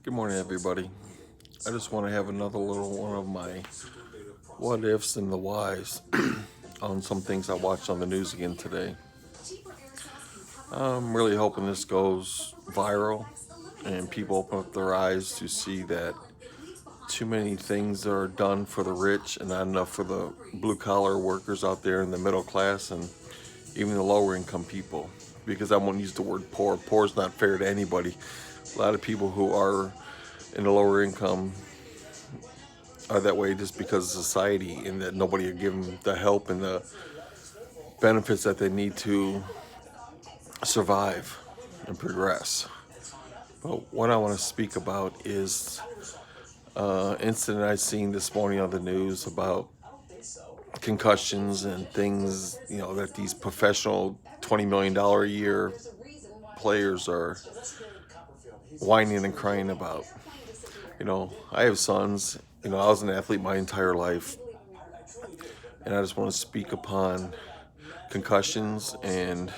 Good morning, everybody. I just want to have another little one of my what ifs and the whys on some things I watched on the news again today. I'm really hoping this goes viral and people open up their eyes to see that too many things are done for the rich and not enough for the blue collar workers out there in the middle class and even the lower income people. Because I won't use the word poor. Poor is not fair to anybody. A lot of people who are in the lower income are that way just because of society and that nobody will give them the help and the benefits that they need to survive and progress. But what I want to speak about is an incident I seen this morning on the news about concussions and things, that these professional $20 million a year players are whining and crying about. I have sons. I was an athlete my entire life, and I just want to speak upon concussions and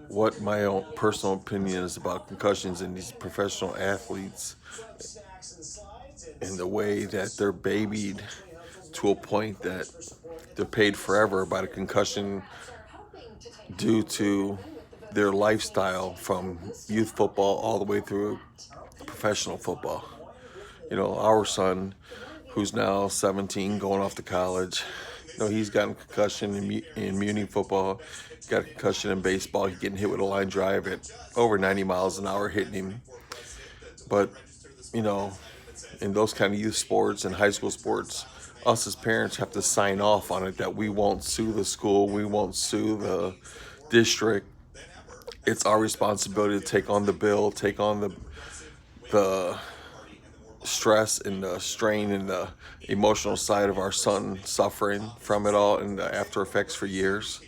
what my own personal opinion is about concussions and these professional athletes and the way that they're babied to a point that they're paid forever by the concussion due to their lifestyle from youth football all the way through professional football. Our son, who's now 17, going off to college, he's gotten concussion in Muni football, got a concussion in baseball. He's getting hit with a line drive at over 90 miles an hour, hitting him. But, you know, in those kind of youth sports and high school sports, us as parents have to sign off on it that we won't sue the school, we won't sue the district. It's our responsibility to take on the bill, take on the stress and the strain and the emotional side of our son suffering from it all and the after effects for years.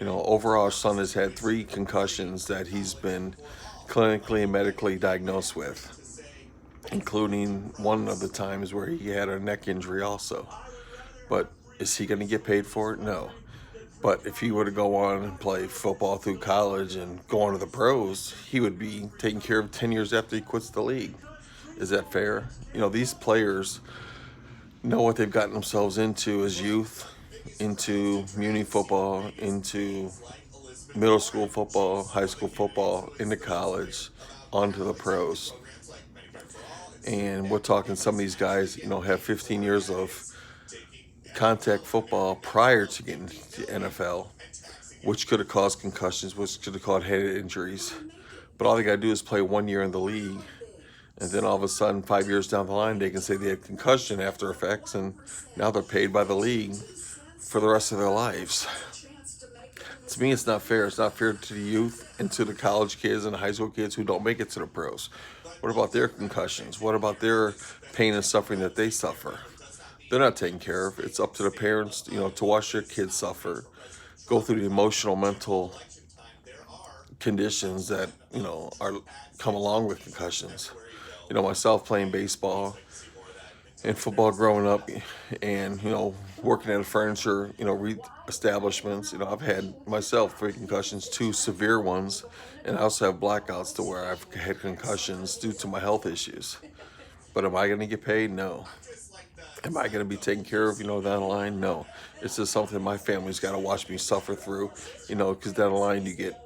Overall, our son has had 3 concussions that he's been clinically and medically diagnosed with, including one of the times where he had a neck injury also. But is he going to get paid for it? No. But if he were to go on and play football through college and go on to the pros, he would be taken care of 10 years after he quits the league. Is that fair? These players know what they've gotten themselves into as youth, into muni football, into middle school football, high school football, into college, onto the pros. And we're talking some of these guys, have 15 years of contact football prior to getting to the NFL, which could have caused concussions, which could have caused head injuries. But all they got to do is play 1 year in the league. And then all of a sudden, 5 years down the line, they can say they had concussion after effects, and now they're paid by the league for the rest of their lives. To me, it's not fair. It's not fair to the youth and to the college kids and the high school kids who don't make it to the pros. What about their concussions? What about their pain and suffering that they suffer? They're not taken care of. It's up to the parents, to watch their kids suffer, go through the emotional, mental conditions that, are come along with concussions. Myself playing baseball and football growing up and, working at a furniture, establishments, I've had myself 3 concussions, 2 severe ones, and I also have blackouts to where I've had concussions due to my health issues. But am I going to get paid? No. Am I going to be taken care of, down the line? No. It's just something my family's got to watch me suffer through, because down the line you get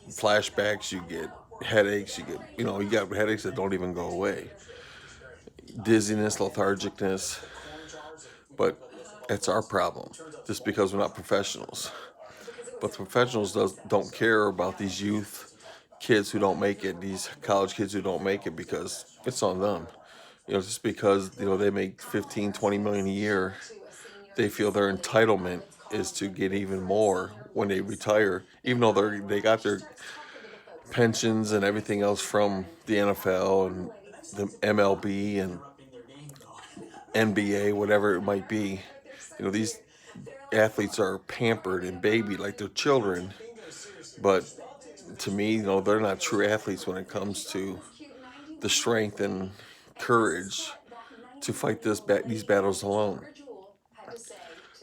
flashbacks, you get headaches, you got headaches that don't even go away, dizziness, lethargicness. But that's our problem, just because we're not professionals. But the professionals don't care about these youth kids who don't make it, these college kids who don't make it, because it's on them. Just because, they make 15, 20 million a year, they feel their entitlement is to get even more when they retire, even though they got their pensions and everything else from the NFL and the MLB and NBA, whatever it might be. These athletes are pampered and babied like they're children, but to me, they're not true athletes when it comes to the strength and courage to fight these battles alone.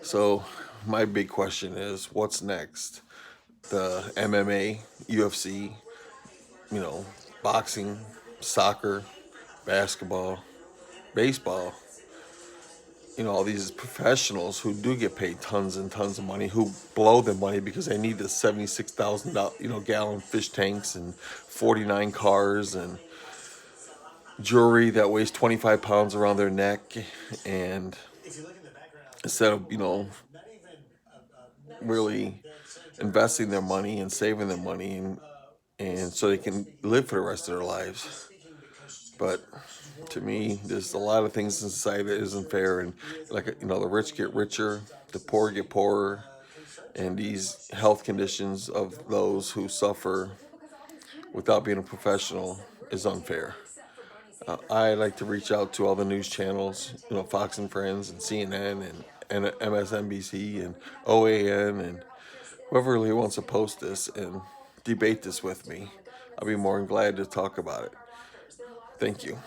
So my big question is, what's next? The MMA, UFC, boxing, soccer, basketball, baseball, all these professionals who do get paid tons and tons of money, who blow their money because they need the 76,000 gallon fish tanks and 49 cars and jewelry that weighs 25 pounds around their neck, and instead of really investing their money and saving their money, and so they can live for the rest of their lives. But to me, there's a lot of things in society that isn't fair, and like the rich get richer, the poor get poorer, and these health conditions of those who suffer without being a professional is unfair. I like to reach out to all the news channels, Fox and Friends and CNN and MSNBC and OAN and whoever really wants to post this and debate this with me. I'll be more than glad to talk about it. Thank you.